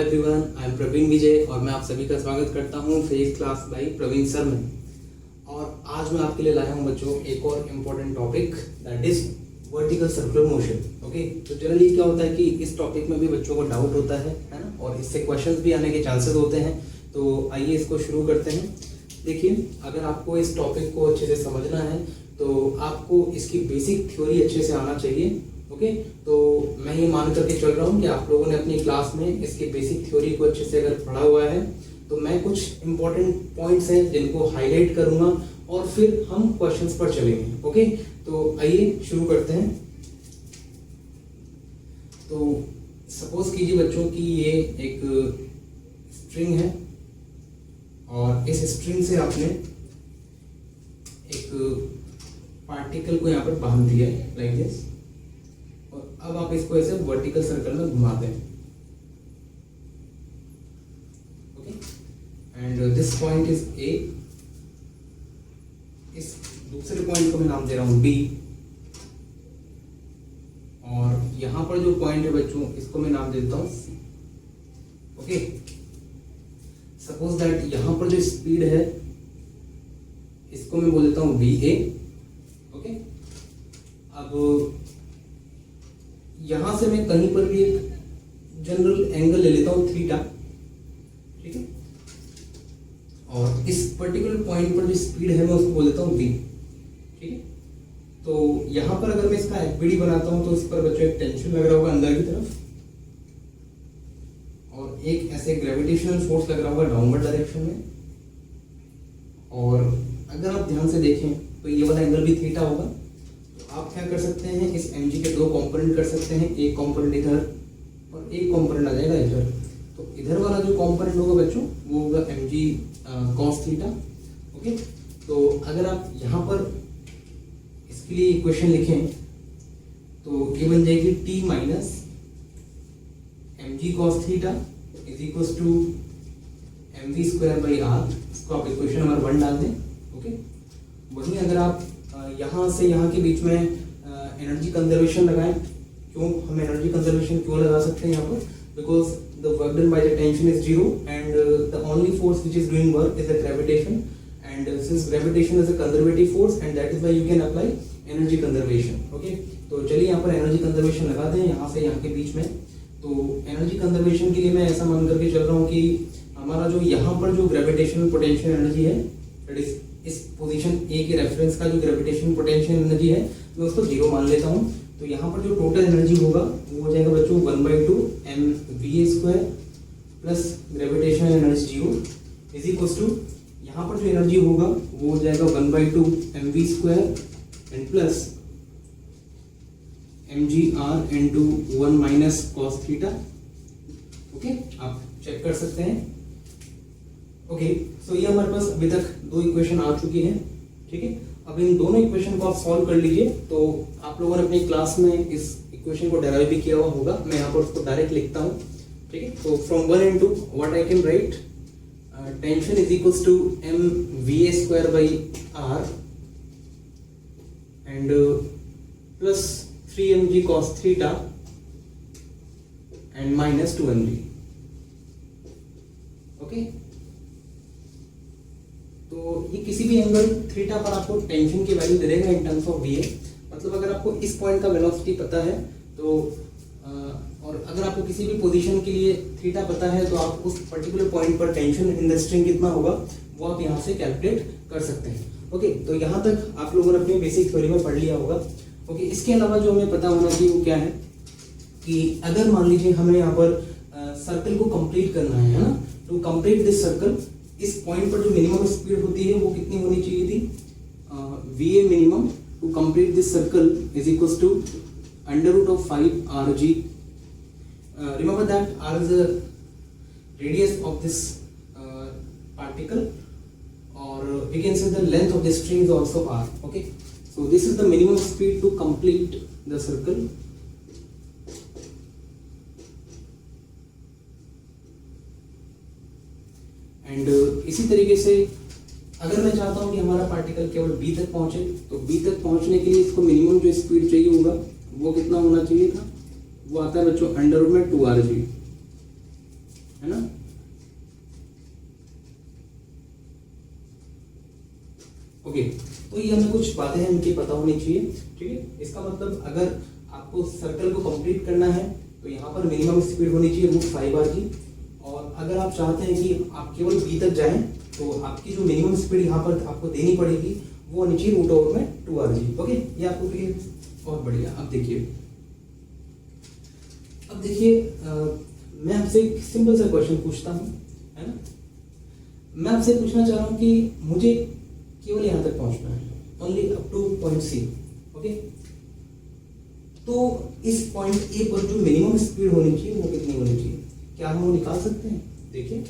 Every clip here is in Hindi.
Everyone, I am Praveen Vijay और मैं आप सभी का स्वागत करता हूं physics class by Praveen sir में। और आज मैं आपके लिए लाया हूं बच्चों एक और important topic, that is vertical circular motion. Okay, तो जनरली क्या होता है कि इस टॉपिक में भी बच्चों को डाउट होता है ना, और इससे क्वेश्चंस भी आने के चांसेस होते हैं। तो आइए इसको शुरू करते हैं। देखिए, अगर आपको इस टॉपिक को अच्छे से समझना है तो आपको इसकी बेसिक थ्योरी अच्छे से आना चाहिए। ओके, तो मैं ये मान करके चल रहा हूँ कि आप लोगों ने अपनी क्लास में इसकी बेसिक थ्योरी को अच्छे से अगर पढ़ा हुआ है, तो मैं कुछ इंपॉर्टेंट पॉइंट्स हैं जिनको हाईलाइट करूंगा और फिर हम क्वेश्चंस पर चलेंगे। ओके, तो आइए शुरू करते हैं। तो सपोज कीजिए बच्चों कि ये एक स्ट्रिंग है और इस स्ट्रिंग से आपने एक पार्टिकल को यहाँ पर बांध दिया है लाइक दिस, और अब आप इसको ऐसे वर्टिकल सर्कल में घुमा दें। Okay, and this point is a. इस दूसरे पॉइंट को मैं नाम दे रहा हूं बी, और यहां पर जो पॉइंट है बच्चों इसको मैं नाम देता हूं सी। ओके, सपोज दैट यहां पर जो स्पीड है इसको मैं बोल देता हूं वी ए। ओके, अब यहां से मैं कहीं पर भी एक जनरल एंगल ले लेता हूं थीटा, ठीक है, और इस पर्टिकुलर पॉइंट पर जो स्पीड है मैं उसको बोल देता हूं v, ठीक है। तो यहां पर अगर मैं इसका एफबीडी बनाता हूं तो इस पर बच्चों एक टेंशन लग रहा होगा अंदर की तरफ, और एक ऐसे ग्रेविटेशनल फोर्स लग रहा होगा डाउनवर्ड डायरेक्शन में। और अगर आप ध्यान से देखें तो ये वाला एंगल भी थीटा होगा। आप क्या कर सकते हैं, इस mg के दो कंपोनेंट कर सकते हैं, एक कंपोनेंट इधर और एक कंपोनेंट आ जाएगा इधर। तो इधर वाला जो कंपोनेंट होगा बच्चों वो होगा mg cos थीटा। ओके, तो अगर आप यहाँ पर इसके लिए इक्वेशन लिखें तो ये बन जाएगी t minus mg cos theta is equal to mv square by r. इसको आप इक्वेशन नंबर 1 डाल दें। ओके, वहीं अगर आप यहाँ से यहाँ के बीच में एनर्जी कंजर्वेशन लगाएं। क्यों हम एनर्जी कंजर्वेशन क्यों लगा सकते हैं यहाँ पर? Because the work done by the tension is zero and the only force which is doing work is the gravitation, and since gravitation is a conservative force and that is why you can apply energy conservation. Okay, तो चलिए यहाँ पर एनर्जी कंजर्वेशन लगा दें यहाँ से यहाँ के बीच में। तो एनर्जी कंजर्वेशन के लिए मैं ऐसा मान करके चल रहा हूँ कि हमारा जो यहाँ पर जो ग्रेविटेशनल पोटेंशियल एनर्जी है, दैट इज इस पोजीशन ए के रेफरेंस का जो ग्रेविटेशनल पोटेंशियल एनर्जी है मैं उसको जीरो मान लेता हूँ। तो यहाँ पर जो टोटल एनर्जी होगा वो हो जाएगा बच्चों 1/2 mva square plus gravitational energy zero is equal to, यहाँ पर जो एनर्जी होगा वो हो जाएगा 1/2 mv square and plus mgr into 1 minus cos theta. Okay, आप चेक कर सकते हैं। ओके, सो ये हमारे पास अभी तक दो इक्वेशन आ चुकी है, ठीक है। अब इन दोनों इक्वेशन को आप सॉल्व कर लीजिए। तो आप लोगों ने अपनी क्लास में इस इक्वेशन को डेराइव भी किया हुआ होगा, मैं यहाँ पर उसको डायरेक्ट लिखता हूँ, ठीक है। तो from 1 into what I can write, tension is equals to mva square by r and plus 3mg cos theta and minus 2mg। Okay, तो ये किसी भी एंगल थीटा पर आपको टेंशन की वैल्यू दे देगा इन टर्म्स ऑफ va। मतलब अगर आपको इस पॉइंट का वेलोसिटी पता है तो और अगर आपको किसी भी पोजीशन के लिए थीटा पता है तो आप उस पर्टिकुलर पॉइंट पर टेंशन इन द स्ट्रिंग कितना होगा वो आप यहाँ से कैलकुलेट कर सकते हैं। ओके, तो यहाँ तक आप लोगों ने अपनी बेसिक थ्योरी में पढ़ लिया होगा। ओके, इसके अलावा जो हमें पता होना चाहिए वो क्या है कि अगर मान लीजिए हमें यहाँ पर सर्कल को कंप्लीट करना है ना, टू कंप्लीट दिस सर्कल, इस पॉइंट पर जो मिनिमम स्पीड होती है वो कितनी होनी चाहिए थी? va minimum to complete this circle is equal to √5 rg। Remember that r is the radius of this particle, or we can say the length of the string is also r. Okay, so this is the minimum speed to complete the circle. And इसी तरीके से अगर मैं चाहता हूं कि हमारा पार्टिकल केवल बी तक पहुंचे, तो बी तक पहुंचने के लिए इसको मिनिमम जो स्पीड चाहिए होगा वो कितना होना चाहिए था? वो आता है बच्चों अंडर रूट में 2rg। है ना। ओके, तो ये हमें कुछ बातें हैं इनकी पता होनी चाहिए, ठीक है। इसका मतलब अगर आपको सर्कल को कंप्लीट करना है तो यहाँ पर मिनिमम स्पीड होनी चाहिए √5 r, और अगर आप चाहते हैं कि आप केवल बी तक जाएं तो आपकी जो मिनिमम स्पीड यहाँ पर आपको देनी पड़ेगी वो होनी चाहिए √2r। ओके, ये आपको क्लियर, बहुत बढ़िया। अब देखिए मैं आपसे एक सिंपल सा क्वेश्चन पूछता हूँ, है ना। मैं आपसे पूछना चाह रहा हूँ कि मुझे केवल यहाँ तक पहुँचना है, only up to point C. Okay, तो इस पॉइंट ए पर जो मिनिमम स्पीड होनी चाहिए वो कितनी होनी चाहिए, क्या हम वो निकाल सकते हैं? देखिए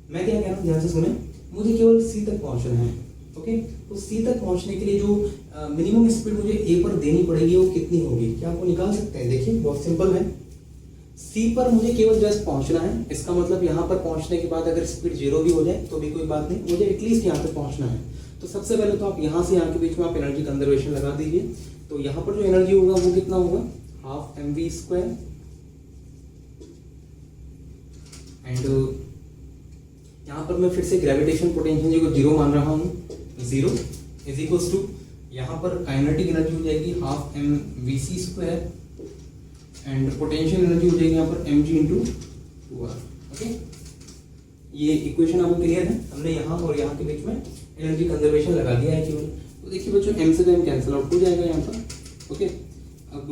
मैं क्या कह रहा हूँ, ध्यान से सुने। मुझे केवल सी तक पहुँचना है। ओके, तो सी तक पहुँचने के लिए जो मिनिमम स्पीड मुझे ए पर देनी पड़ेगी वो कितनी होगी, क्या आपको निकाल सकते हैं? देखिए बहुत सिंपल है। सी पर मुझे केवल जस्ट पहुंचना है, इसका मतलब यहाँ पर पहुंचने के बाद अगर स्पीड 0 भी हो जाए तो भी कोई बात नहीं, मुझे एटलीस्ट यहाँ तक पहुंचना है। तो सबसे पहले तो आप यहाँ से यहाँ के बीच में आप एनर्जी कंजर्वेशन लगा दीजिए। तो यहाँ पर जो एनर्जी होगा वो कितना होगा, ½ mv², एंड यहाँ पर मैं फिर से ग्रेविटेशन पोटेंशियल को 0 मान रहा हूँ, 0 इज इक्वल्स टू, यहाँ पर काइनेटिक एनर्जी हो जाएगी ½ mvc², एंड पोटेंशियल एनर्जी हो जाएगी यहाँ पर mg/2r। ओके, ये इक्वेशन आपको क्लियर है। हमने यहाँ और यहाँ के बीच में एनर्जी कंजर्वेशन लगा दिया है केवल। तो देखिए बच्चों, m से तो m कैंसिल आउट हो जाएगा यहाँ पर। ओके, अब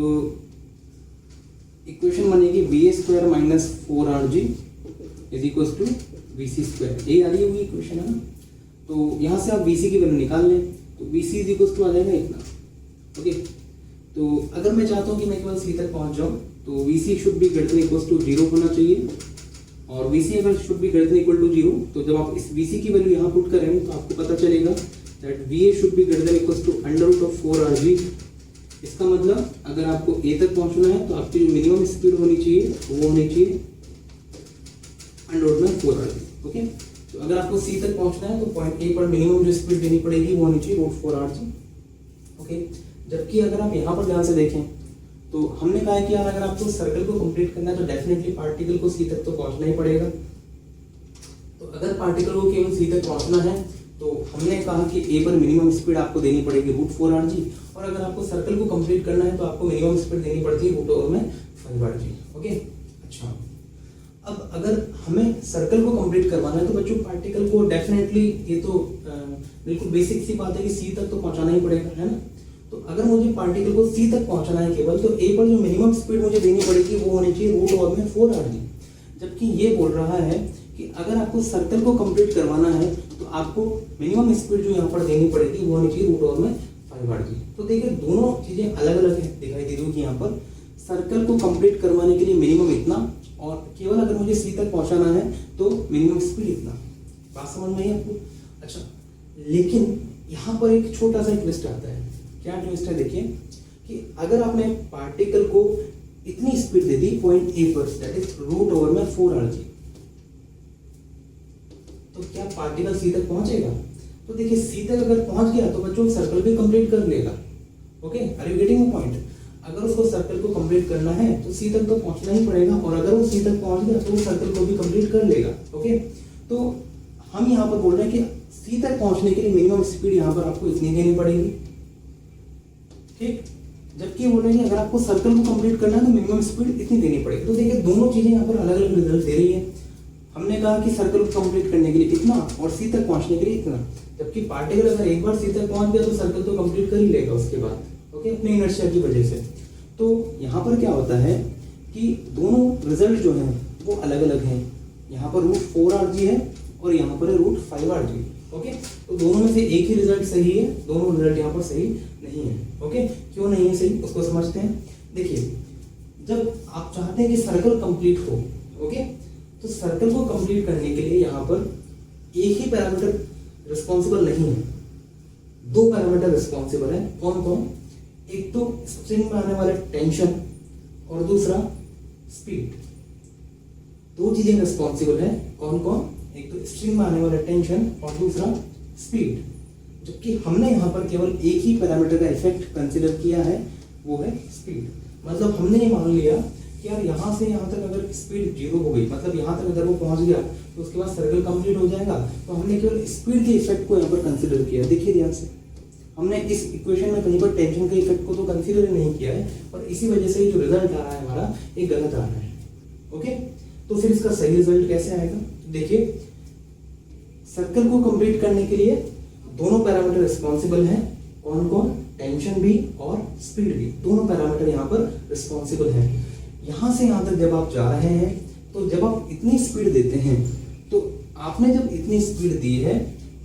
इक्वेशन बनेगी va² - 4rg is equals to vc²। यही आ रही है, इक्वेशन है ना। तो यहाँ से आप vc की वैल्यू निकाल लें, तो vc इज इक्वल्स टू आ जाएगा इतना। ओके, तो अगर मैं चाहता हूँ कि मैं केवल सी तक पहुँच जाऊँ तो vc should be greater than equals to 0 होना चाहिए, और vc अगर should be greater than equal to 0, तो जब आप इस vc की वैल्यू यहाँ पुट करेंगे तो आपको पता चलेगा that va should be greater than equals to √4rg। इसका मतलब अगर आपको a तक पहुँचना है तो आपकी जो मिनिमम स्पीड होनी चाहिए वो होनी चाहिए √4rg। ओके, तो अगर आपको सी तक पहुँचना है तो पॉइंट ए पर मिनिमम जो स्पीड देनी पड़ेगी वो होनी चाहिए √4rg। ओके, जबकि अगर आप यहाँ पर ध्यान से देखें तो हमने कहा है कि यार अगर आपको सर्कल को कंप्लीट करना है तो डेफिनेटली पार्टिकल को सी तक तो पहुंचना ही पड़ेगा। तो अगर पार्टिकल को केवल सी तक पहुंचना है तो हमने कहा कि ए पर मिनिमम स्पीड आपको देनी पड़ेगी √4rg, और अगर आपको सर्कल को कंप्लीट करना है तो आपको मिनिमम स्पीड देनी पड़ती है √5rg। ओके, अच्छा, अब अगर हमें सर्कल को कंप्लीट करवाना है तो बच्चों पार्टिकल को डेफिनेटली, ये तो बिल्कुल बेसिक सी बात है कि सी तक तो पहुंचाना ही पड़ेगा, है ना। तो अगर मुझे पार्टिकल को सी तक पहुंचाना है केवल, तो ए पर जो मिनिमम स्पीड मुझे देनी पड़ेगी वो होनी चाहिए √4rg। जबकि ये बोल रहा है कि अगर आपको सर्कल को कंप्लीट करवाना है तो आपको मिनिमम स्पीड जो यहाँ पर देनी पड़ेगी वो होनी चाहिए √5rg। तो देखिए दोनों चीजें अलग अलग है, दिखाई दे रही होगी यहाँ पर। सर्कल को कंप्लीट करवाने के लिए मिनिमम इतना, और केवल अगर मुझे सी तक पहुंचाना है तो मिनिमम स्पीड इतना। बात समझ में आई आपको? अच्छा, लेकिन यहाँ पर एक छोटा सा ट्विस्ट आता है। क्या ट्विस्ट है? देखिए कि अगर आपने पार्टिकल को इतनी speed they the point A पर, दैट इज √4rg, तो क्या पार्टिकल सी तक पहुंचेगा? तो देखिए सी तक अगर पहुंच गया तो बच्चों सर्कल भी कंप्लीट कर लेगा। Okay, are you getting the point? अगर उसको सर्कल को कंप्लीट करना है तो सी तक तो पहुंचना ही पड़ेगा, और अगर वो सी तक पहुंच गया तो वो सर्कल को भी कंप्लीट कर लेगा। ओके, तो हम यहाँ पर बोल रहे हैं कि सी तक पहुंचने के लिए मिनिमम स्पीड यहाँ पर आपको इतनी देनी पड़ेगी, ठीक। जबकि बोल रहे हैं कि अगर आपको सर्कल को कंप्लीट करना है तो मिनिमम स्पीड इतनी देनी पड़ेगी। तो देखिए दोनों चीजें यहाँ पर अलग अलग रिजल्ट दे रही है। हमने कहा कि सर्कल को कंप्लीट करने के लिए इतना और सी तक पहुंचने के लिए इतना, जबकि पार्टिकल अगर एक बार सी तक पहुंच गया तो सर्कल तो कंप्लीट कर ही लेगा उसके बाद, ओके, अपने इनर्शिया की वजह से। तो यहाँ पर क्या होता है कि दोनों रिजल्ट जो हैं वो अलग अलग हैं। यहाँ पर √4rg है और यहाँ पर है √5rg। ओके, तो दोनों में से एक ही रिजल्ट सही है, दोनों रिजल्ट यहाँ पर सही नहीं है। ओके, क्यों नहीं है सही उसको समझते हैं। देखिए जब आप चाहते हैं कि सर्कल कंप्लीट हो, ओके, तो सर्कल को कंप्लीट करने के लिए यहाँ पर एक ही पैरामीटर रिस्पॉन्सिबल नहीं है, दो पैरामीटर रिस्पॉन्सिबल है। कौन कौन? एक तो स्प्रिंग में आने वाला टेंशन और दूसरा स्पीड। दो चीजें रिस्पॉन्सिबल है। कौन कौन? एक तो स्प्रिंग में आने वाला टेंशन और दूसरा स्पीड। जबकि हमने यहाँ पर केवल एक ही पैरामीटर का इफेक्ट कंसीडर किया है, वो है स्पीड। मतलब हमने ये मान लिया कि यार यहाँ से यहाँ तक अगर स्पीड जीरो हो गई, मतलब यहाँ तक अगर वो पहुंच गया तो उसके बाद सर्कल कंप्लीट हो जाएगा। तो हमने केवल स्पीड के इफेक्ट को यहाँ पर कंसिडर किया। देखिए ध्यान से, हमने इस इक्वेशन में कहीं पर टेंशन के इफेक्ट को तो कंसीडर नहीं किया है, और इसी वजह से जो रिजल्ट आ रहा है हमारा ये गलत आ रहा है। ओके, तो फिर इसका सही रिजल्ट कैसे आएगा? देखिए, सर्कल को कंप्लीट करने के लिए दोनों पैरामीटर रिस्पॉन्सिबल हैं। कौन कौन? टेंशन भी और स्पीड भी, दोनों पैरामीटर यहाँ पर रिस्पॉन्सिबल हैं। यहाँ से यहाँ तक जब आप जा रहे हैं, तो जब आप इतनी स्पीड देते हैं, तो आपने जब इतनी स्पीड दी है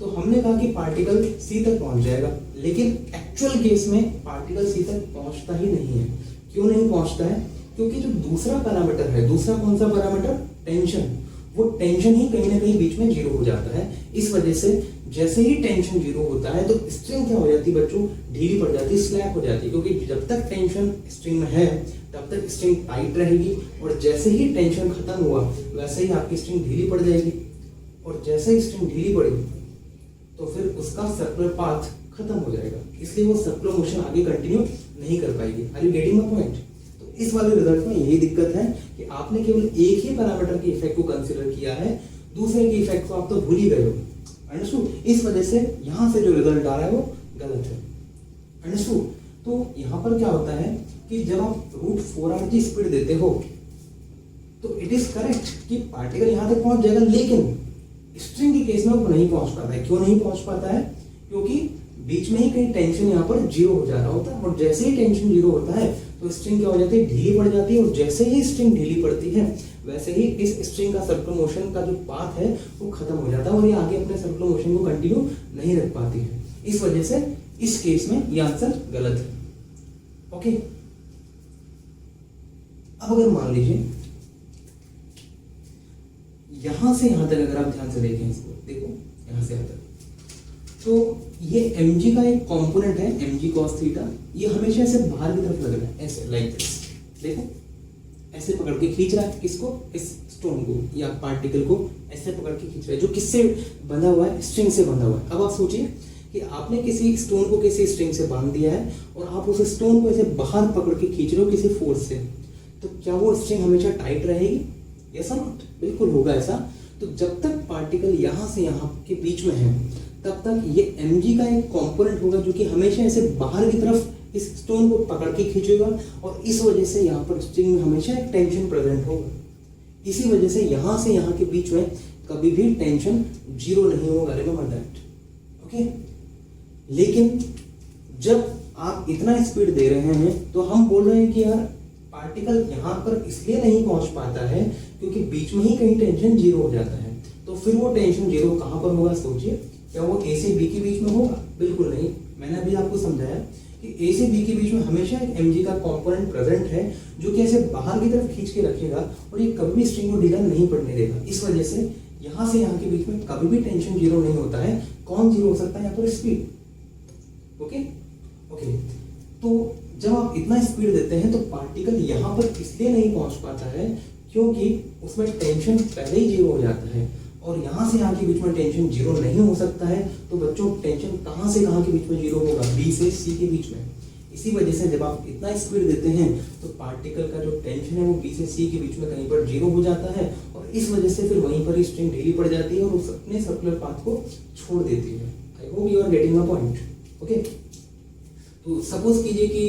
तो हमने कहा कि पार्टिकल सी तक पहुंच जाएगा, लेकिन एक्चुअल केस में पार्टिकल सी तक पहुंचता ही नहीं है। क्यों नहीं पहुंचता है? क्योंकि जो दूसरा पैरामीटर है, दूसरा कौन सा पैरामीटर? टेंशन, वो टेंशन ही कहीं ना कहीं बीच में जीरो हो जाता है। इस वजह से जैसे ही टेंशन जीरो होता है तो स्ट्रिंग क्या हो जाती है बच्चों? ढीली पड़ जाती है, स्लैप हो जाती है, क्योंकि जब तक टेंशन स्ट्रिंग में है तब तक स्ट्रिंग टाइट रहेगी, और जैसे ही टेंशन खत्म हुआ वैसे ही आपकी स्ट्रिंग ढीली पड़ जाएगी, और जैसे ही स्ट्रिंग ढीली पड़ी तो फिर उसका सर्कुलर पाथ खत्म हो जाएगा, इसलिए वो सर्कुलर मोशन आगे कंटिन्यू नहीं कर पाएगी। Are you getting my point? तो इस वाले रिजल्ट में यही दिक्कत है कि आपने केवल एक ही पैरामीटर के इफेक्ट को कंसीडर किया है, दूसरे के इफेक्ट को आप तो भूल ही गए हो। अंडरस्टूड? इस वजह से यहां से जो रिजल्ट आ रहा है वो गलत है। अंडरस्टूड? तो यहां पर क्या होता है कि जब आप √4r स्पीड देते हो तो इट इज करेक्ट कि पार्टिकल यहां तक पहुंच जाएगा, लेकिन स्ट्रिंग के केस में वो नहीं पहुंच पाता है। क्यों नहीं पहुंच पाता है? क्योंकि बीच में ही कहीं टेंशन यहाँ पर जीरो हो जा रहा होता है, और जैसे ही टेंशन जीरो होता है तो स्ट्रिंग क्या हो जाती है? ढीली पड़ जाती है, और जैसे ही स्ट्रिंग ढीली पड़ती है वैसे ही इस स्ट्रिंग का सर्कुलर मोशन का जो पाथ है वो खत्म हो जाता है, और ये आगे अपने सर्कुलर मोशन को कंटिन्यू नहीं रख पाती है। इस वजह से इस केस में ये आंसर गलत है। ओके, अब अगर मान लीजिए यहां से यहां तक अगर आप ध्यान से देखें इसको, देखो यहां से यहां तक, तो ये mg का एक कंपोनेंट है, mg cos थीटा, ये हमेशा ऐसे बाहर की तरफ लग रहा है, ऐसे लाइक दिस। देखो ऐसे पकड़ के खींच रहा है, किसको? इस स्टोन को या पार्टिकल को ऐसे पकड़ के खींच रहा है, जो किससे बंधा हुआ है? स्ट्रिंग से बंधा हुआ है। अब आप सोचिए कि आपने किसी स्टोन को किसी स्ट्रिंग से बांध दिया है, और आप उस स्टोन को ऐसे बाहर पकड़ के खींच रहे हो किसी फोर्स से, तो क्या वो स्ट्रिंग हमेशा टाइट रहेगी? यस और नॉट? बिल्कुल होगा ऐसा। तो जब तक पार्टिकल यहां से यहां के बीच में है तब तक ये mg का एक कंपोनेंट होगा जो कि हमेशा ऐसे बाहर की तरफ इस स्टोन को पकड़ के खींचेगा, और इस वजह से यहाँ पर स्ट्रिंग में हमेशा एक टेंशन प्रेजेंट होगा। इसी वजह से यहां से यहां के बीच में कभी भी टेंशन जीरो नहीं होगा। Remember that. ओके, लेकिन जब आप इतना स्पीड दे रहे हैं तो हम बोल रहे हैं कि यार पार्टिकल यहाँ पर इसलिए नहीं पहुंच पाता है क्योंकि बीच में ही कहीं टेंशन जीरो हो जाता है। तो फिर वो टेंशन जीरो कहां पर होगा? सोचिए, क्या वो ए से बी के बीच में होगा? बिल्कुल नहीं। मैंने अभी आपको समझाया कि ए से बी के बीच में हमेशा एक mg का कंपोनेंट प्रेजेंट है जो कि ऐसे बाहर की तरफ खींच के रखेगा, और ये कभी भी स्ट्रिंग को ढीला नहीं पड़ने देगा। इस वजह से यहां से यहां के बीच में कभी भी टेंशन जीरो नहीं होता है। कौन जीरो हो सकता है? यहाँ पर स्पीड। ओके ओके, तो जब आप इतना स्पीड देते हैं तो पार्टिकल यहां पर इसलिए नहीं पहुंच पाता है क्योंकि उसमें टेंशन पहले ही जीरो हो जाता है, और यहां से यहां के बीच में टेंशन जीरो नहीं हो सकता है। तो बच्चों टेंशन कहां से कहां के बीच में जीरो होगा? बी से सी के बीच में। इसी वजह से जब आप इतना स्पीड देते हैं तो पार्टिकल का जो टेंशन है वो बी से सी के बीच में कहीं पर जीरो हो जाता है, और इस वजह से फिर वहीं पर स्ट्रिंग ढीली पड़ जाती है और उस अपने सर्कुलर पाथ को छोड़ देती है। I hope you are getting my point. Okay, तो सपोज कीजिए कि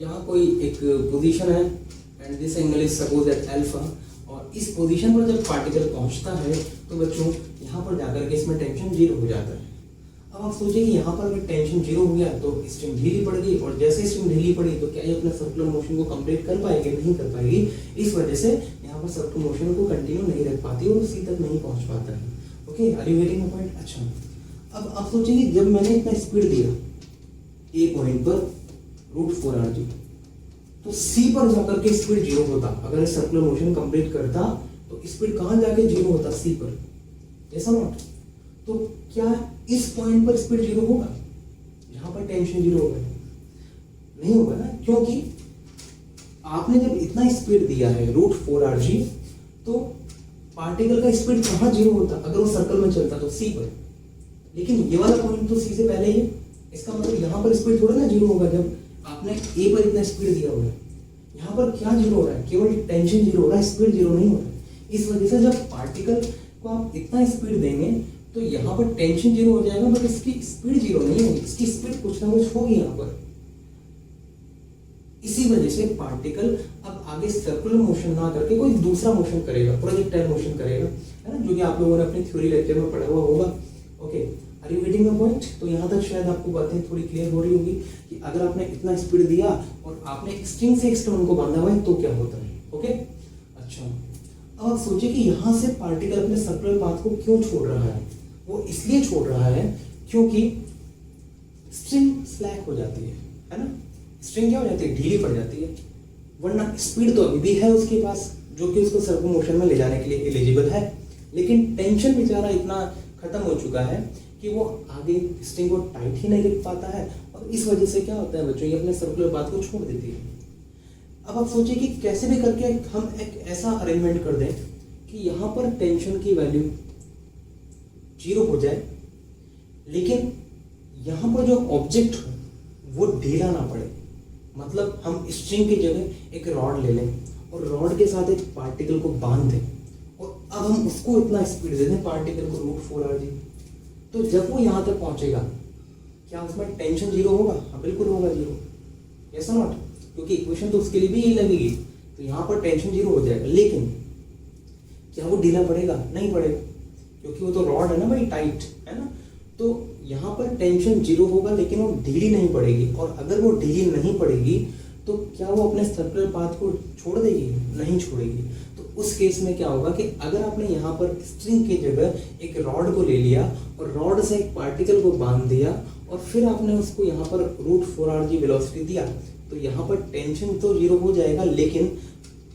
यहाँ कोई एक पोजीशन है and this angle is suppose at alpha, और इस पोजीशन पर जब पार्टिकल पहुंचता है तो बच्चों यहाँ पर जाकर के इसमें टेंशन जीरो हो जाता है। अब आप सोचिए कि यहाँ पर अगर टेंशन जीरो हो गया तो स्ट्रिंग ढीली पड़ गई, और जैसे स्ट्रिंग ढीली पड़ी तो क्या ये अपने सर्कुलर मोशन को कंप्लीट कर पाएगी? नहीं कर पाएगी। इस वजह से यहाँ पर सर्कुलर मोशन को कंटिन्यू नहीं रख पाती और सी तक नहीं पहुंच पाता है। Okay, are you getting my point? अच्छा, अब आप सोचिए जब मैंने इतना स्पीड दिया ए पॉइंट पर √4r, तो सी पर जाकर के स्पीड जीरो होता। अगर सर्कुलर मोशन कंप्लीट करता तो स्पीड कहां जाके जीरो होता? सी पर। ऐसा नॉट? तो क्या इस पॉइंट पर स्पीड जीरो होगा जहां पर टेंशन जीरो होगा? नहीं होगा ना, क्योंकि आपने जब इतना स्पीड दिया है √4r, तो पार्टिकल का स्पीड कहां जीरो होता? अगर वो सर्कल में चलता तो सी पर। लेकिन ये वाला पॉइंट तो सी से पहले ही है, इसका मतलब यहां पर स्पीड थोड़ा ना जीरो होगा जब आपने ए पर इतना स्पीड दिया होगा। यहाँ पर क्या जीरो हो रहा है, केवल टेंशन जीरो हो रहा है, स्पीड जीरो नहीं हो रहा है। इस वजह से जब पार्टिकल को आप इतना स्पीड देंगे तो यहाँ पर टेंशन जीरो हो जाएगा, बट इसकी स्पीड जीरो नहीं होगी, इसकी स्पीड कुछ ना कुछ होगी यहाँ पर। इसी वजह से पार्टिकल अब आगे सर्कुलर मोशन ना करके कोई दूसरा मोशन करेगा, प्रोजेक्टाइल मोशन करेगा, है ना, जो कि आप लोगों ने अपनी थ्योरी लेक्चर में पढ़ा हुआ होगा। Okay, are you getting the point? तो यहाँ तक शायद आपको बातें थोड़ी क्लियर हो रही होगी कि अगर आपने इतना स्पीड दिया और आपने स्ट्रिंग से एक स्टोन को बांधा हुआ है तो क्या होता है। ओके, अच्छा, अब आप सोचिए कि यहाँ से पार्टिकल अपने सर्कुलर पाथ को क्यों छोड़ रहा है। वो इसलिए छोड़ रहा है क्योंकि स्ट्रिंग स्लैक हो जाती है ना, स्ट्रिंग क्या हो जाती है, ढीली पड़ जाती है। वरना स्पीड तो अभी भी है उसके पास, जो कि उसको सर्कुलर मोशन में ले जाने के लिए एलिजिबल है, लेकिन टेंशन बेचारा इतना खत्म हो चुका है कि वो आगे स्ट्रिंग को टाइट ही नहीं रख पाता है, और इस वजह से क्या होता है बच्चों, ये अपने सर्कुलर पाथ को छोड़ देती है। अब आप सोचिए कि कैसे भी करके हम एक ऐसा अरेंजमेंट कर दें कि यहाँ पर टेंशन की वैल्यू जीरो हो जाए, लेकिन यहाँ पर जो ऑब्जेक्ट हो वो ढीला ना पड़े। मतलब हम स्ट्रिंग की जगह एक रॉड ले लें और रॉड के साथ एक पार्टिकल को बांध दें, और अब हम उसको इतना स्पीड दे दें पार्टिकल को √4r, तो जब वो यहाँ तक पहुंचेगा क्या उसमें टेंशन जीरो होगा? हाँ बिल्कुल होगा जीरो, यस और नॉट, क्योंकि इक्वेशन तो उसके लिए भी यही लगेगी, तो यहाँ पर टेंशन जीरो हो जाएगा। लेकिन क्या वो ढीला पड़ेगा? नहीं पड़ेगा, क्योंकि वो तो रॉड है ना भाई, टाइट है ना, तो यहाँ पर टेंशन जीरो होगा लेकिन वो ढीली नहीं पड़ेगी। और अगर वो ढीली नहीं पड़ेगी तो क्या वो अपने सर्कुलर पाथ को छोड़ देगी? नहीं छोड़ेगी। तो उस केस में क्या होगा कि अगर आपने यहाँ पर स्ट्रिंग की जगह एक रॉड को ले लिया और रॉड से एक पार्टिकल को बांध दिया और फिर आपने उसको यहाँ पर √4r वेलोसिटी दिया, तो यहाँ पर टेंशन तो जीरो हो जाएगा, लेकिन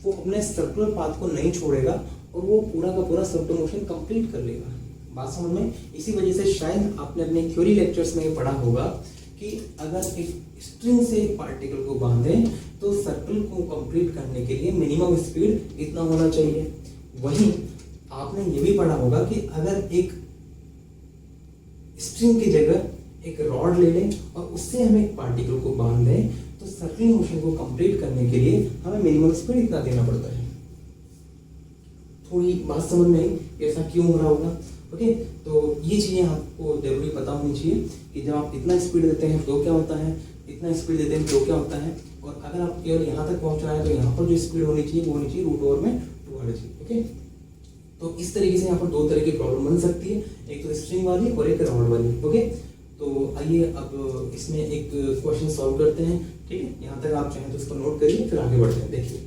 वो अपने सर्कुलर पाथ को नहीं छोड़ेगा और वो पूरा का पूरा सर्कुलर मोशन कंप्लीट कर लेगा। बात समझ में? इसी वजह से शायद आपने अपने थ्योरी लेक्चर्स में ये पढ़ा होगा कि अगर एक स्ट्रिंग से एक पार्टिकल को बांधें तो सर्कल को कंप्लीट करने के लिए मिनिमम स्पीड इतना होना चाहिए। वहीं आपने ये भी पढ़ा होगा कि अगर एक स्ट्रिंग की जगह एक रॉड ले लें और उससे हम एक पार्टिकल को बांध दें तो सर्कुलर मोशन को कंप्लीट करने के लिए हमें मिनिमम स्पीड इतना देना पड़ता है। थोड़ी बात समझ में आई ऐसा क्यों हो रहा होगा? ओके, तो ये चीज़ें आपको जरूरी पता होनी चाहिए कि जब आप इतना स्पीड देते हैं तो क्या होता है, इतना स्पीड देते हैं तो क्या होता है, और अगर आप केवल यहाँ तक पहुँच रहा है तो यहाँ पर जो स्पीड होनी चाहिए वो होनी चाहिए √4 में 2r। ओके, तो इस तरीके से यहाँ पर दो तरह की प्रॉब्लम बन सकती है, एक तो स्ट्रिंग वाली और एक रॉड वाली। ओके, तो आइए अब इसमें एक क्वेश्चन सॉल्व करते हैं। ठीक है, यहाँ तक आप चाहें तो इसको नोट करिए, फिर आगे बढ़ते हैं। देखिए,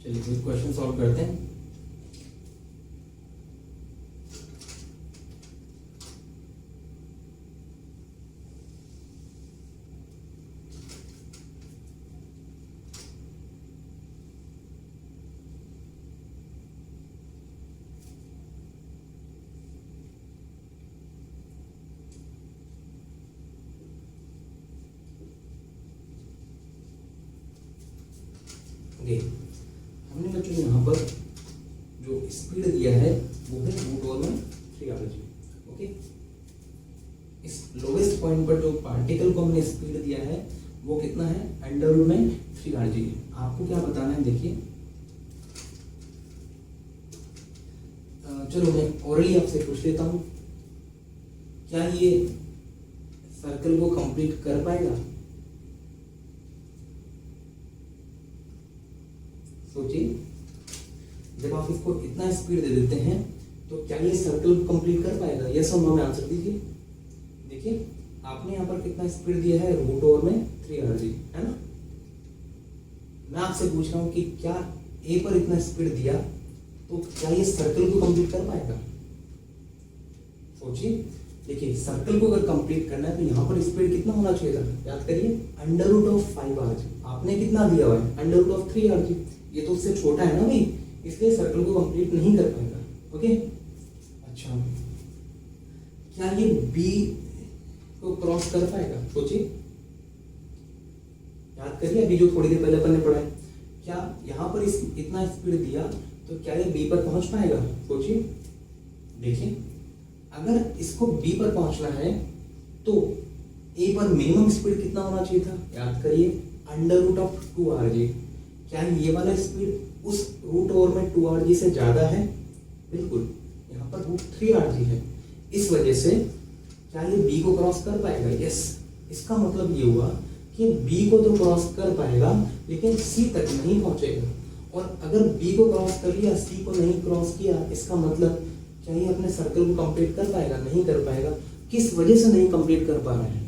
चलिए क्वेश्चन सॉल्व करते हैं। हमने बच्चों यहाँ पर जो स्पीड दिया है वो है √4 में 3r। ओके, इस लोवेस्ट पॉइंट पर जो पार्टिकल को हमने स्पीड दिया है वो कितना है, √में 3r। आपको क्या बताना है, देखिए चलो मैं ऑलरेडी आपसे पूछ लेता हूँ, क्या ये सर्कल को कंप्लीट कर पाएगा? सोचिए, जब आप इसको इतना स्पीड दे देते हैं तो क्या ये सर्कल कंप्लीट कर पाएगा? यस और नो में आंसर दीजिए। देखिए, आपने यहाँ पर कितना स्पीड दिया है, √4 में 3r, है ना। मैं आपसे पूछ रहा हूँ कि क्या ए पर इतना स्पीड दिया तो क्या ये सर्कल को कंप्लीट कर पाएगा? सोचिए, देखिए सर्कल को अगर कंप्लीट करना है तो यहाँ पर स्पीड कितना होना चाहिए था, याद करिए, √5r। आपने कितना दिया हुआ है, √3r। ये तो उससे छोटा है ना भाई, इसलिए सर्कल को कंप्लीट नहीं कर पाएगा। ओके, अच्छा क्या ये बी को क्रॉस कर पाएगा? सोचिए, याद करिए अभी जो थोड़ी देर पहले अपन ने पढ़ा है, क्या यहाँ पर इस इतना स्पीड दिया तो क्या ये बी पर पहुंच पाएगा? सोचिए, देखिए अगर इसको बी पर पहुंचना है तो ए पर मिनिमम स्पीड कितना होना चाहिए था? याद करिए, √2rg। क्या ये वाला स्पीड उस रूट ओवर में 2rg से ज्यादा है? बिल्कुल, यहाँ पर √3rg है। इस वजह से क्या ये बी को क्रॉस कर पाएगा? यस। इसका मतलब ये हुआ कि बी को तो क्रॉस कर पाएगा लेकिन सी तक नहीं पहुंचेगा। और अगर बी को क्रॉस कर लिया, सी को नहीं क्रॉस किया, इसका मतलब क्या ये अपने सर्कल को कंप्लीट कर पाएगा? नहीं कर पाएगा। किस वजह से नहीं कंप्लीट कर पा रहा है?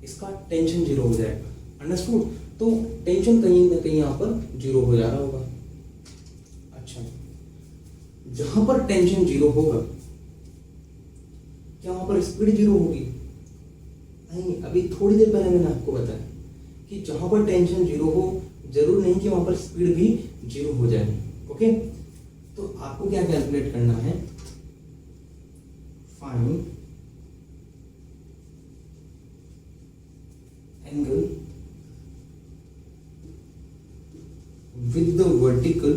इसका टेंशन जीरो हो जाएगा। अंडरस्टूड? तो टेंशन कहीं ना कहीं यहाँ पर जीरो हो जा रहा होगा। अच्छा, जहां पर टेंशन जीरो होगा क्या वहां पर स्पीड जीरो होगी? नहीं, अभी थोड़ी देर पहले मैंने आपको बताया कि जहां पर टेंशन जीरो हो जरूर नहीं कि वहां पर स्पीड भी जीरो हो जाए। ओके, तो आपको क्या कैलकुलेट करना है? Find angle with the vertical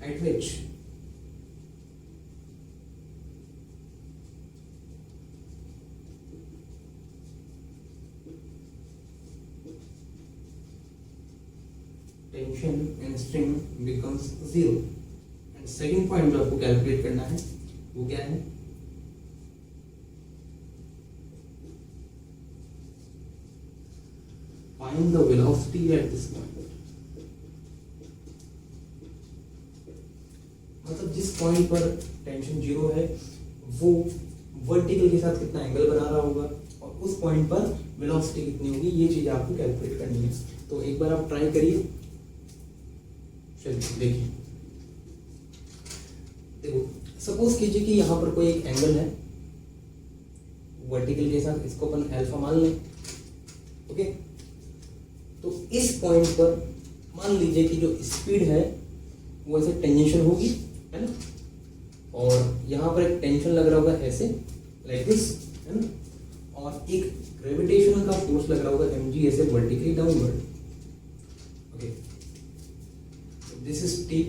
at which tension in string becomes 0। And second point जो आपको कैलकुलेट करना है वो क्या है? find the velocity at this point। मतलब जिस पॉइंट पर टेंशन जीरो है वो वर्टिकल के साथ कितना एंगल बना रहा होगा और उस पॉइंट पर वेलोसिटी कितनी होगी, ये चीज आपको कैलकुलेट करनी है। तो एक बार आप ट्राई करिए। चलिए देखिए, देखो सपोज कीजिए कि यहाँ पर कोई एक एंगल है वर्टिकल के साथ, इसको अपन अल्फा मान लें। ओके, तो इस पॉइंट पर मान लीजिए कि जो स्पीड है वो ऐसे टेंजेंशियल होगी, है ना, और यहाँ पर एक टेंशन लग रहा होगा ऐसे, लाइक दिस, है ना, और एक ग्रेविटेशनल का फोर्स लग रहा होगा mg ऐसे vertically downward. Okay, this is t,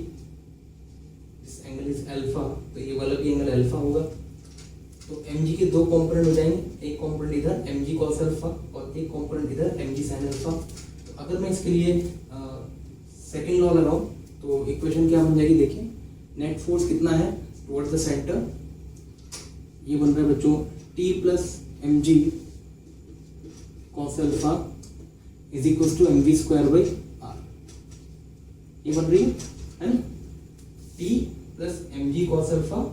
this angle is alpha, तो ये वाला भी एंगल अल्फा होगा। तो mg के दो कंपोनेंट हो जाएंगे, एक कंपोनेंट इधर mg cos अल्फा और एक कंपोनेंट इधर mg sin अल्फा। तो अगर मैं इसके लिए सेकेंड लॉ लगाऊं तो इक्वेशन क्या बन जाएगी? देखिए, नेट फोर्स कितना है टुवर्ड्स द सेंटर, ये बन रहा है बच्चों t plus mg cos alpha is equal to mv square by r। ये बन रही है ना, t plus mg cos alpha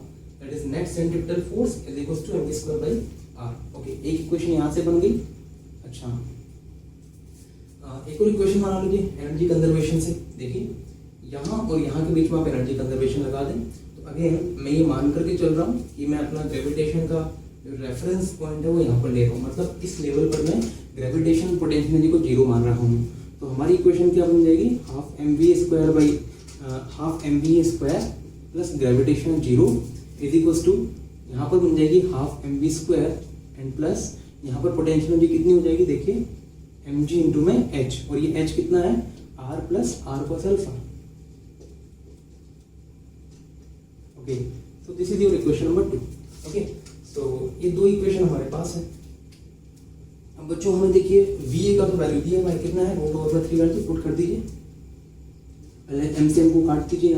that is net centripetal force is equal to mv square by r। Okay, एक इक्वेशन यहाँ से बन गई। अच्छा, एक और इक्वेशन बना लीजिए एनर्जी कंजर्वेशन से। देखिए, यहाँ और यहाँ के बीच में आप एनर्जी कंजर्वेशन लगा दें तो अगेन मैं ये मान करके चल रहा हूँ कि मैं अपना ग्रेविटेशन का जो रेफरेंस पॉइंट है वो यहाँ पर ले रहा हूँ, मतलब इस लेवल पर मैं ग्रेविटेशन पोटेंशियल एनर्जी को जीरो मान रहा हूँ। तो हमारी इक्वेशन क्या बन जाएगी? Half m v square plus gravitation zero is equal to, यहाँ पर बन जाएगी half m v square and plus यहाँ पर पोटेंशियल एनर्जी कितनी हो जाएगी? देखिए mg इंटू में h, और ये h कितना है? r plus r cos alpha. Okay, so this is your equation number 2। Okay, so ये दो इक्वेशन हमारे पास है। अब बच्चों हमें देखिए va का तो वैल्यू दिया हुआ है, कितना है? √3r पुट कर दीजिए, पहले एमसीएम को काट दीजिए,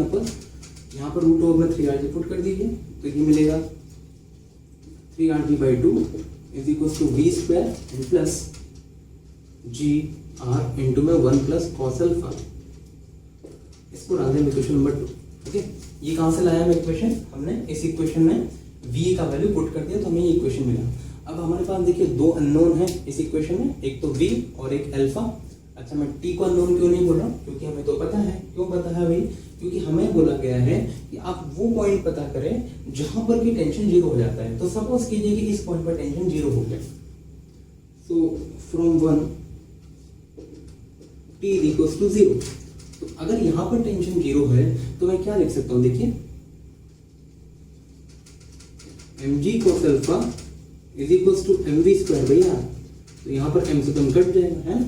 यहाँ पर √3r पुट कर दीजिए, तो ये मिलेगा 3rg/2 is equal to v square and plus g r into में 1 प्लस कॉस अल्फा। इसको डाल दें इक्वेशन नंबर 2। ओके, ये कहाँ से लाया हम इक्वेशन? हमने इस इक्वेशन में v का वैल्यू पुट कर दिया तो हमें ये इक्वेशन मिला। अब हमारे पास देखिए दो अननोन है इस इक्वेशन में, एक तो v और एक अल्फा। अच्छा, मैं t को अननोन क्यों नहीं बोल रहा हूँ? क्योंकि हमें तो पता है। क्यों पता है भाई? क्योंकि हमें बोला गया है कि आप वो पॉइंट पता करें जहां पर की टेंशन जीरो हो जाता है। तो सपोज कीजिए कि इस पॉइंट पर टेंशन जीरो हो गया, तो फ्रॉम 1 t इक्वल्स टू 0, तो अगर यहाँ पर टेंशन 0 है तो मैं क्या लिख सकता हूँ, देखिए mg cos alpha is equals to mv square भैया, तो यहाँ पर m से तो कट जाएगा है ना,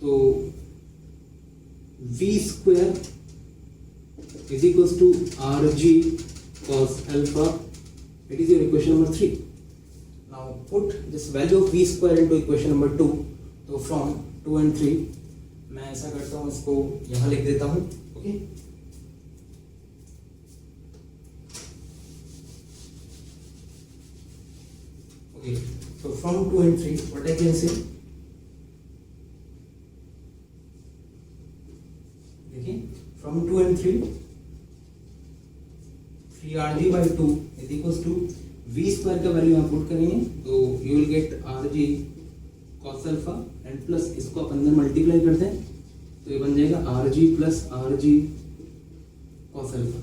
तो v square is equals to rg cos alpha, it is your equation number 3. Now put this value of v square into equation number 2. तो फ्रॉम 2 and 3 मैं ऐसा करता हूँ, इसको यहाँ लिख देता हूँ. Okay, okay, so from 2 and 3 what I can say, देखिए from 2 and 3 3rg by 2 is equals to v square का वैल्यू यहाँ पुट करेंगे तो you will get rg cos alpha and plus इसको आप अंदर मल्टीप्लाई करते हैं तो ये बन जाएगा rg plus rg cos alpha.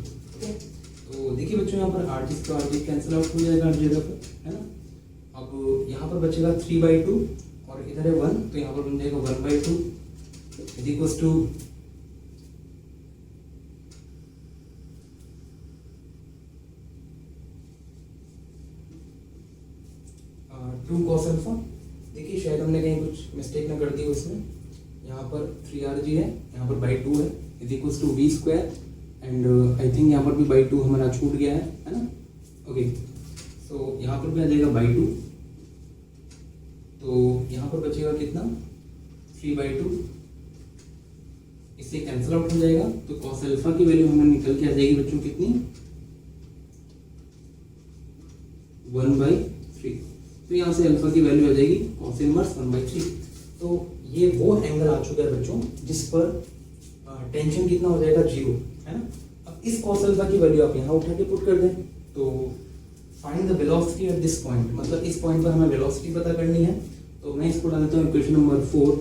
तो देखिए बच्चों यहाँ पर rg का rg कैंसिल आउट हो जाएगा हर जगह पर, है ना. अब यहाँ पर बचेगा 3/2 और इधर है 1, तो यहाँ पर बन जाएगा 1/2 is equals to 2 cos alpha. देखिए शायद हमने कहीं कुछ मिस्टेक ना कर दी हो इसमें, यहाँ पर 3rg है, यहाँ पर by 2 है, is equals to v square and I think यहाँ पर भी by 2 हमारा छूट गया है ना. ओके, सो यहाँ पर भी आ जाएगा by 2, तो यहाँ पर बचेगा कितना 3/2, इससे कैंसिल आउट हो जाएगा तो cos अल्फा की वैल्यू हमें निकल के आ जाएगी बच्चों कितनी 1/3. तो यहाँ से अल्फा की वैल्यू आ जाएगी cos इनवर्स 1/3. तो ये वो एंगल आ चुका है बच्चों जिस पर टेंशन कितना हो जाएगा 0, है ना. अब इस cos अल्फा की वैल्यू आप यहाँ उठा के पुट कर दें तो find the velocity at this point, मतलब इस पॉइंट पर हमें वेलोसिटी पता करनी है. तो मैं इसको डाल देता हूँ equation number 4.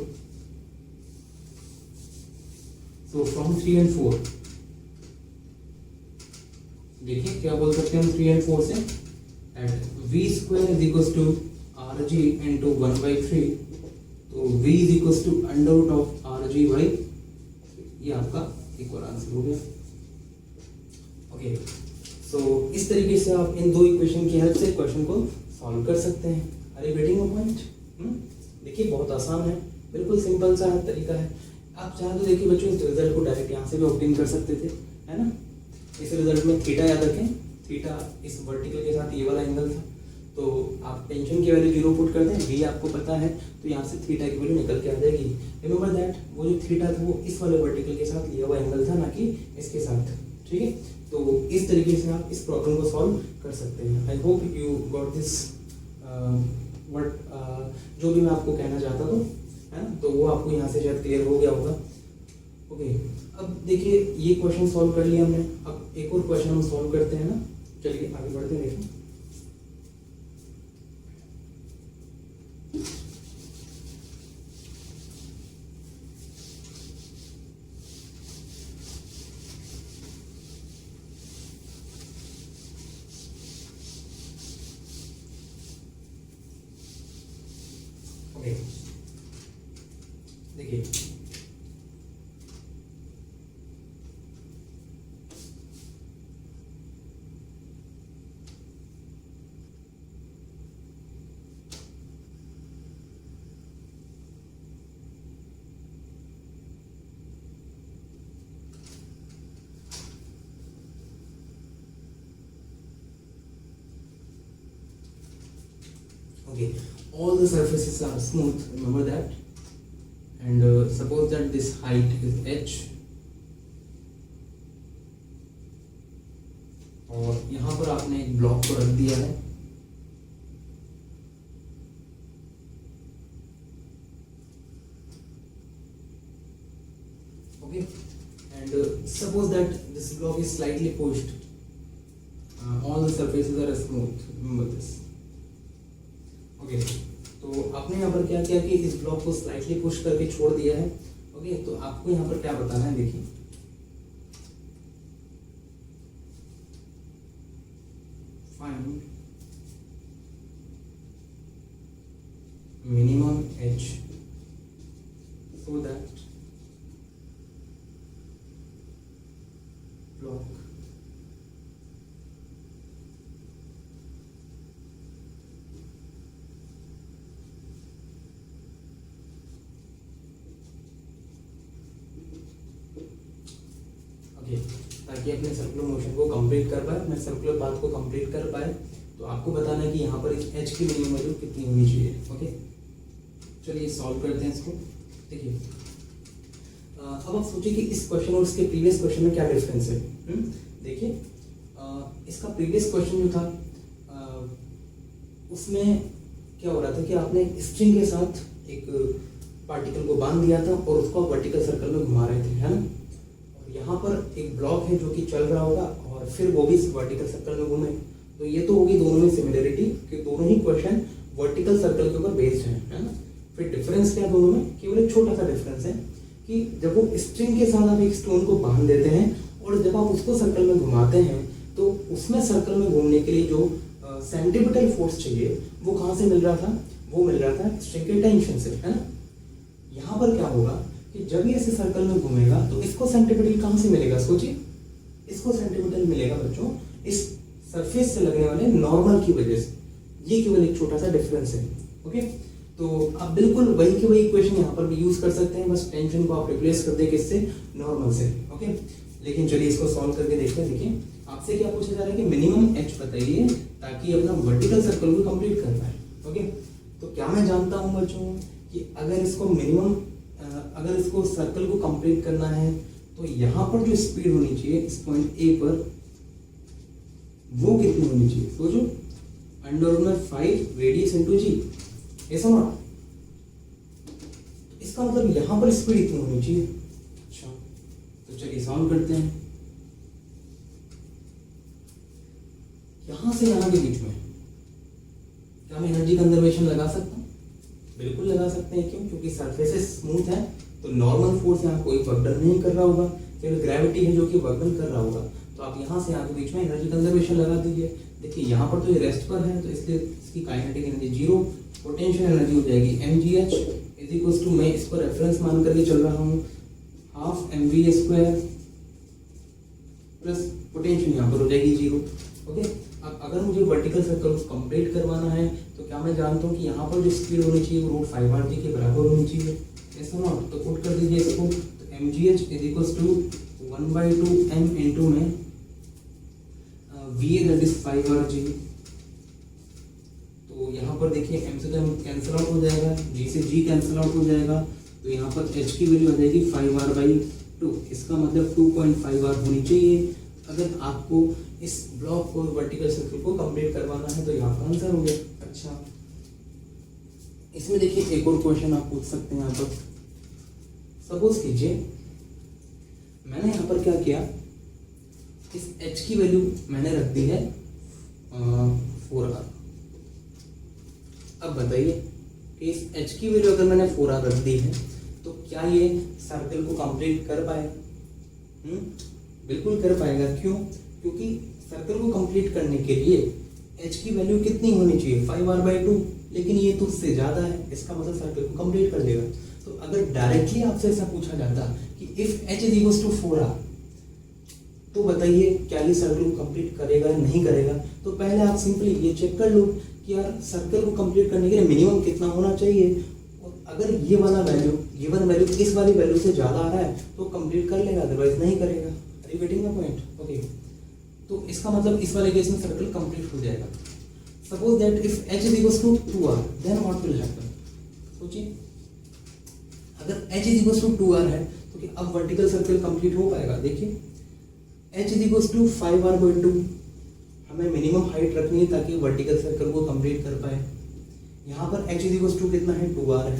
So from 3 and 4 देखिए क्या बोल सकते हैं हम 3 and 4 से, at v square is equals to rg into 1/3, तो v is equals to under root of rg by, ये आपका इक्वल आंसर हो गया. ओके, सो इस तरीके से आप इन दो इक्वेशन की हेल्प से क्वेश्चन को सॉल्व कर सकते हैं. अरे गेटिंग अ पॉइंट. देखिए बहुत आसान है, बिल्कुल सिंपल सा तरीका है. आप चाहे तो देखिए बच्चों इस रिजल्ट को डायरेक्ट यहाँ से भी ऑब्टेन कर सकते थे, है ना. इस रिजल्ट में थीटा याद रखें, थीटा इस वर्टिकल के साथ ये वाला एंगल था, तो आप टेंशन की वैल्यू 0 पुट कर दें, v आपको पता है तो यहाँ से थीटा की वैल्यू निकल के आ जाएगी. रिमेंबर दैट वो जो थीटा था वो इस वाले वर्टिकल के साथ लिया हुआ एंगल था, ना कि इसके साथ. ठीक है, तो इस तरीके से आप इस प्रॉब्लम को सॉल्व कर सकते हैं. आई होप यू गॉट दिस जो भी मैं आपको कहना चाहता था, है ना, तो वो आपको यहाँ से शायद क्लियर हो गया होगा. ओके, अब देखिए ये क्वेश्चन सॉल्व कर लिया हमने, अब एक और क्वेश्चन हम सॉल्व करते हैं ना. चलिए आगे बढ़ते हैं. देखिए देखिए okay, all the surfaces are smooth, remember that, and suppose that this height is h और यहाँ पर आपने एक ब्लॉक को रख दिया है. Okay, and suppose that this block is slightly pushed, all the surfaces are smooth, remember this. Okay, तो आपने यहाँ पर क्या किया कि इस ब्लॉक को स्लाइटली पुश करके छोड़ दिया है. ओके, तो आपको यहाँ पर क्या बताना है, देखिए find minimum H so that ताकि अपने सर्कुलर मोशन को कंप्लीट कर पाए, अपने सर्कुलर पाथ को कंप्लीट कर पाए। तो आपको बताना है कि यहाँ पर इस एच की मिनिमम वैल्यू कितनी होनी चाहिए। ओके, चलिए सॉल्व करते हैं इसको। देखिए अब आप सोचिए कि इस क्वेश्चन और इसके प्रीवियस क्वेश्चन में क्या डिफरेंस है। देखिए इसका प्रीवियस क्वेश्चन जो था उसमें क्या हो रहा था कि आपने स्ट्रिंग के साथ एक पार्टिकल को बांध दिया था और उसको वर्टिकल सर्कल में घुमा रहे थे, है ना। और यहाँ पर एक ब्लॉक है जो कि चल रहा होगा और फिर वो भी वर्टिकल सर्कल में घूमे। तो ये तो होगी दोनों में सिमिलरिटी कि दोनों ही क्वेश्चन वर्टिकल सर्कल के ऊपर बेस्ड है ना। फिर डिफरेंस क्या दोनों में, केवल एक छोटा सा डिफरेंस है कि जब वो स्ट्रिंग के साथ आप एक स्टोन को बांध देते हैं और जब आप उसको सर्कल में घुमाते हैं तो उसमें सर्कल में घूमने के लिए जो सेंट्रीपिटल फोर्स चाहिए वो कहाँ से मिल रहा था, वो मिल रहा था स्ट्रिंग के टेंशन से, है ना। यहाँ पर क्या होगा कि जब ये ऐसे सर्कल में घूमेगा तो इसको सेंट्रीपिटल कहाँ से मिलेगा, सोचिए। इसको सेंट्रीपिटल मिलेगा बच्चों इस सरफेस से लगने वाले नॉर्मल की वजह से। ये केवल एक छोटा सा डिफरेंस है। ओके, तो आप बिल्कुल वही की वही इक्वेशन यहाँ पर भी यूज कर सकते हैं, बस टेंशन को आप रिप्लेस कर दें किससे, नॉर्मल से। ओके, लेकिन चलिए इसको सॉल्व करके देखते हैं। देखिए आपसे क्या पूछा जा रहा है कि मिनिमम एच बताइए ताकि अपना वर्टिकल सर्कल को कंप्लीट कर पाए। ओके, तो क्या मैं जानता हूँ बच्चों कि अगर इसको मिनिमम अगर इसको सर्कल को कंप्लीट करना है तो यहाँ पर जो स्पीड होनी चाहिए इस पॉइंट ए पर वो कितनी होनी चाहिए, सोचो। √5 रेडियस इंटू जी, ऐसा ना। इसका मतलब यहाँ पर स्पीड इतनी होनी चाहिए। अच्छा, तो चलिए सॉल्व करते हैं। यहां से यहां के बीच में क्या मैं एनर्जी कंजर्वेशन लगा सकता हूँ? बिल्कुल लगा सकते हैं। क्यों? क्योंकि सरफेसेस स्मूथ है तो नॉर्मल फोर्स यहाँ कोई वर्क डन नहीं कर रहा होगा, केवल ग्रेविटी है जो कि वर्क डन कर रहा होगा। तो आप यहाँ से यहाँ के बीच में एनर्जी कंजर्वेशन लगा दीजिए। देखिए यहाँ पर तो ये रेस्ट पर है तो इसलिए इसकी काइनेटिक एनर्जी 0, पोटेंशियल एनर्जी हो जाएगी mgh इज इक्वल टू, मैं इसको रेफरेंस मान करके चल रहा हूँ, हाफ mv² प्लस पोटेंशियल यहाँ पर हो जाएगी 0। ओके, अब अगर मुझे वर्टिकल सर्कल कंप्लीट करवाना है तो क्या मैं जानता हूँ कि यहाँ पर जो स्पीड होनी चाहिए वो √5r के बराबर होनी चाहिए, ऐसा ना। तो पुट कर दीजिए इसको, तो mgh is equal to 1/2m into में va दैट इज 5rg। तो यहाँ पर देखिए m से तो m कैंसिल आउट हो जाएगा, g से g कैंसिल आउट हो जाएगा, तो यहाँ पर h की वैल्यू आ जाएगी 5r/2। इसका मतलब 2.5r होनी चाहिए अगर आपको इस ब्लॉक को वर्टिकल सर्कल को कंप्लीट करवाना है। तो यहाँ पर आंसर हो गया। अच्छा, इसमें देखिए एक और क्वेश्चन आप पूछ सकते हैं यहाँ पर। सपोज कीजिए मैंने यहाँ पर क्या किया, इस h की वैल्यू मैंने रख दी है 4r। अब बताइए कि इस h की वैल्यू अगर मैंने 4r रख दी है तो क्या ये सर्कल को कंप्लीट कर पाए? बिल्कुल कर पाएगा। क्यों? क्योंकि सर्कल को कंप्लीट करने के लिए h की वैल्यू कितनी होनी चाहिए, 5r/2, लेकिन ये तो उससे ज्यादा है, इसका मतलब सर्कल को कंप्लीट कर देगा। तो अगर डायरेक्टली आपसे ऐसा पूछा जाता कि if h is equal to 4r तो बताइए क्या ये सर्कल को कंप्लीट करेगा या नहीं करेगा। तो पहले आप सिंपली ये चेक कर लो कि यार सर्कल को कंप्लीट करने के लिए मिनिमम कितना होना चाहिए, और अगर ये वाला वैल्यू गिवन वैल्यू इस वाली वैल्यू से ज्यादा आ रहा है तो कंप्लीट कर लेगा, अदरवाइज नहीं करेगा। Are you getting the point? Okay, तो इसका मतलब इस वाले केस में सर्कल कंप्लीट हो जाएगा। Suppose that if h is equal to 2r then what will happen. सोचिए अगर h is equal to 2r है तो क्या अब वर्टिकल सर्कल कंप्लीट हो पाएगा? देखिए h is equal to 5r/2, हमें मिनिमम हाइट रखनी है ताकि वर्टिकल सर्कल को कंप्लीट कर पाए। यहाँ पर h इज इक्वल टू कितना है, 2r है।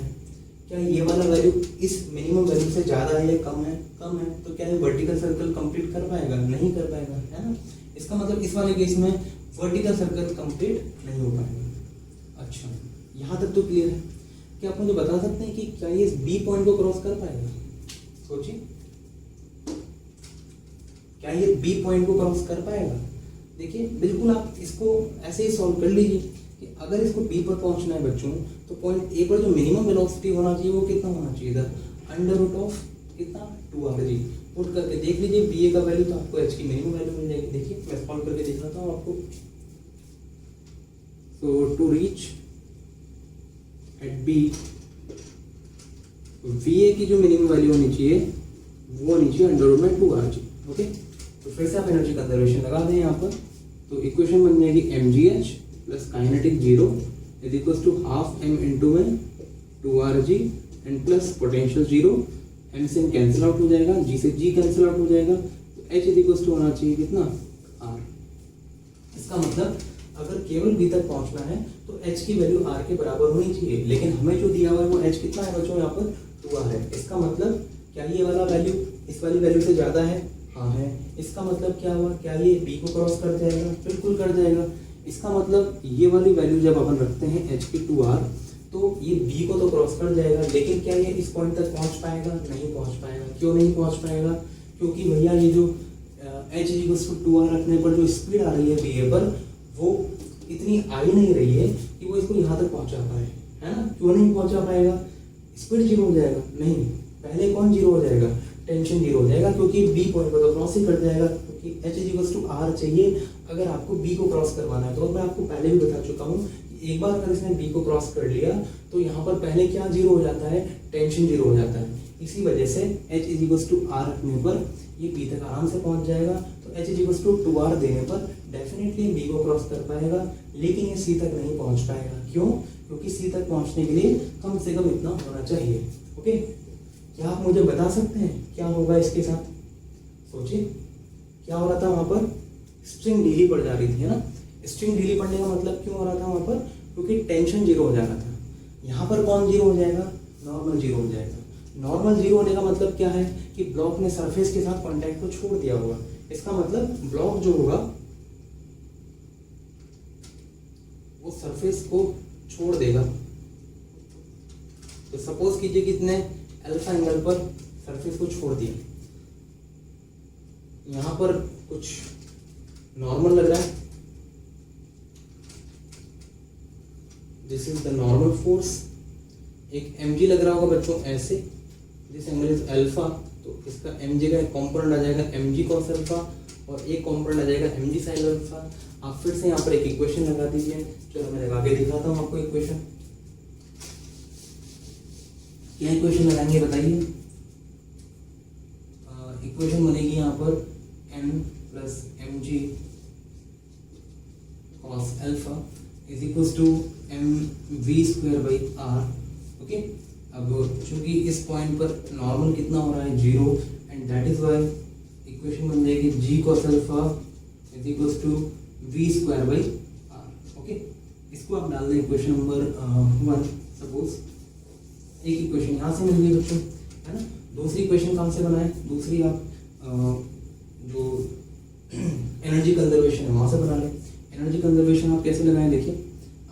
क्या ये वाला वैल्यू इस मिनिमम वैल्यू से ज्यादा है या कम है? कम है। तो क्या ये वर्टिकल सर्कल कंप्लीट कर पाएगा? नहीं कर पाएगा, है ना। इसका मतलब इस वाले केस में वर्टिकल सर्कल कंप्लीट नहीं हो पाएगा। अच्छा, यहाँ तक तो क्लियर है। क्या आप मुझे बता सकते हैं कि क्या ये इस बी पॉइंट को क्रॉस कर पाएगा? सोचिए क्या ये बी पॉइंट को क्रॉस कर पाएगा? देखिए बिल्कुल आप इसको ऐसे ही सॉल्व कर लीजिए कि अगर इसको बी पर पहुंचना है बच्चों तो पॉइंट ए पर जो मिनिमम वेलोसिटी होना चाहिए वो कितना होना चाहिए इधर, √ऑफ कितना 2r। पुट करके देख लीजिए बी ए का वैल्यू तो आपको h की मिनिमम वैल्यू मिल जाएगी। देखिए मैं सॉल्व करके दिखाता हूँ आपको। So to reach at B V A की जो मिनिमम वैल्यू होनी चाहिए वो होनी चाहिए √2r। ओके, तो फिर से आप एनर्जी कंजर्वेशन लगा दें यहाँ पर, तो इक्वेशन बन जाएगी mgh plus kinetic 0 is equal to half m into में 2rg and plus potential 0, m से m कैंसिल आउट हो जाएगा, g से g कैंसिल आउट हो जाएगा, तो h इज इक्वल टू होना चाहिए कितना r। इसका मतलब अगर केवल b तक पहुंचना है तो h की वैल्यू r के बराबर होनी चाहिए, लेकिन हमें जो दिया हुआ है वो h कितना है बच्चों यहाँ पर 2r है। इसका मतलब क्या ये वाला वैल्यू इस वाली वैल्यू से ज्यादा है? हाँ है। इसका मतलब क्या हुआ, क्या ये b को क्रॉस कर जाएगा? बिल्कुल कर जाएगा। इसका मतलब ये वाली वैल्यू जब अपन रखते हैं h की 2r तो ये b को तो क्रॉस कर जाएगा, लेकिन क्या ये इस पॉइंट तक पहुंच पाएगा? नहीं पहुंच पाएगा। क्यों नहीं पहुंच पाएगा? क्योंकि भैया ये जो h 2r रखने पर जो स्पीड आ रही है बी पर वो इतनी आ ही नहीं रही है कि वो इसको यहाँ तक पहुंचा पाए, है ना। क्यों नहीं पहुंचा पाएगा? स्पीड जीरो हो जाएगा। नहीं, पहले कौन जीरो हो जाएगा? टेंशन जीरो हो जाएगा, क्योंकि बी पॉइंट पर तो क्रॉस ही कर जाएगा, क्योंकि h r चाहिए अगर आपको बी को क्रॉस करवाना है। तो मैं आपको पहले भी बता चुका हूँ, एक बार अगर इसने बी को क्रॉस कर लिया तो यहाँ पर पहले क्या जीरो हो जाता है? टेंशन जीरो हो जाता है। इसी वजह से h r रखने पर ये बी तक आराम से पहुंच जाएगा। तो h 2r देने पर डेफिनेटली बी को क्रॉस कर पाएगा, लेकिन ये सी तक नहीं पहुंच पाएगा। क्यों? क्योंकि सी तक पहुंचने के लिए कम से कम इतना होना चाहिए। ओके, क्या आप मुझे बता सकते हैं क्या होगा इसके साथ? सोचिए क्या हो रहा था वहां पर? स्ट्रिंग ढीली पड़ जा रही थी, है ना। स्ट्रिंग ढीली पड़ने का मतलब क्यों हो रहा था वहां पर? क्योंकि टेंशन जीरो हो जा रहा था। यहाँ पर कौन जीरो हो जाएगा? नॉर्मल जीरो हो जाएगा। नॉर्मल जीरो होने का मतलब क्या है कि ब्लॉक ने सरफेस के साथ कांटेक्ट को छोड़ दिया होगा। इसका मतलब ब्लॉक जो होगा वो सरफेस को छोड़ देगा। तो सपोज कीजिए कितने अल्फा एंगल पर सरफेस को छोड़ दिया, यहां पर कुछ नॉर्मल लग रहा है, this is the normal force. एक mg लग रहा होगा बच्चों ऐसे, दिस एंगल इज अल्फा, तो इसका mg का एक कॉम्पोनेंट आ जाएगा mg cos अल्फा और एक कॉम्पोनेंट आ जाएगा mg sin अल्फा। आप फिर से यहाँ पर एक इक्वेशन लगा दीजिए। चलो मैं लगा के दिखाता हूँ आपको इक्वेशन। क्या इक्वेशन लगाएंगे बताइए? इक्वेशन बनेगी यहाँ पर m plus mg cos alpha is equal to mv square by r। Okay, अब चूंकि इस पॉइंट पर नॉर्मल कितना हो रहा है? Zero, and that is why equation बन जाएगी g cos alpha is equal to v square by r। Okay, इसको आप डाल दें इक्वेशन नंबर 1। सपोज एक इक्वेशन यहाँ से मिल गई बच्चों, है ना। दूसरी इक्वेशन कहाँ से बनाए? दूसरी आप जो एनर्जी कंजर्वेशन है वहाँ से बना लें। एनर्जी कंजर्वेशन आप कैसे लगाएं? देखिए,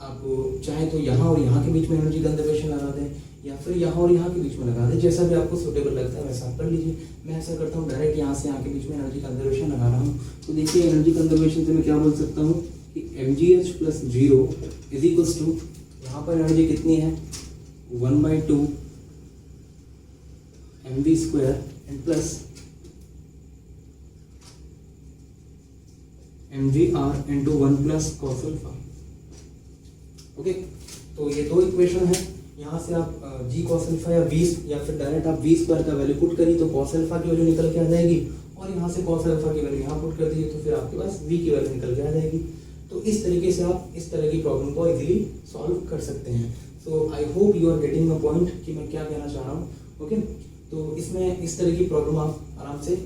आप चाहे तो यहाँ और यहाँ के बीच में एनर्जी कंजर्वेशन लगा दें, या फिर यहाँ और यहाँ के बीच में लगा दें, जैसा भी आपको सूटेबल लगता है वैसा आप कर लीजिए। मैं ऐसा करता हूँ, डायरेक्ट यहाँ से यहाँ के बीच में एनर्जी कंजर्वेशन लगा रहा हूँ। तो देखिए एनर्जी कंजर्वेशन से मैं क्या बोल सकता हूँ कि mgh plus 0 is equal to, यहाँ पर एनर्जी कितनी है? 1/2 mv square and plus mgr into 1 plus cos alpha. Okay, तो ये दो इक्वेशन है। यहाँ से आप g cos अल्फा या v, या फिर डायरेक्ट आप v स्क्वायर का वैल्यू पुट करिए तो cos अल्फा की वैल्यू निकल के आ जाएगी, और यहाँ से cos अल्फा की वैल्यू यहाँ पुट कर दीजिए तो फिर आपके पास v की वैल्यू निकल के आ जाएगी। तो इस तरीके से आप इस तरह की प्रॉब्लम को इजीली सॉल्व कर सकते हैं। So I hope you are getting the point कि मैं क्या कहना चाह रहा हूँ। ओके, तो इसमें इस तरह की प्रॉब्लम आप आराम से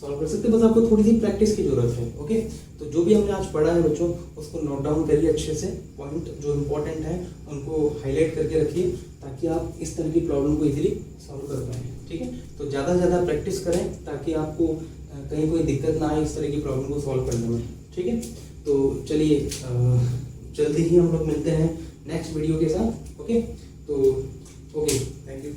सॉल्व कर सकते हैं, बस आपको थोड़ी सी प्रैक्टिस की जरूरत है। ओके, तो जो भी हमने आज पढ़ा है बच्चों उसको नोट डाउन करिए अच्छे से, पॉइंट जो इम्पोर्टेंट है उनको हाईलाइट करके रखिए ताकि आप इस तरह की प्रॉब्लम को इजीली सॉल्व कर पाएँ। ठीक है, तो ज़्यादा से ज़्यादा प्रैक्टिस करें ताकि आपको कहीं कोई दिक्कत ना आए इस तरह की प्रॉब्लम को सॉल्व करने में। ठीक है, तो चलिए जल्दी ही हम लोग मिलते हैं नेक्स्ट वीडियो के साथ। ओके, तो ओके, थैंक यू।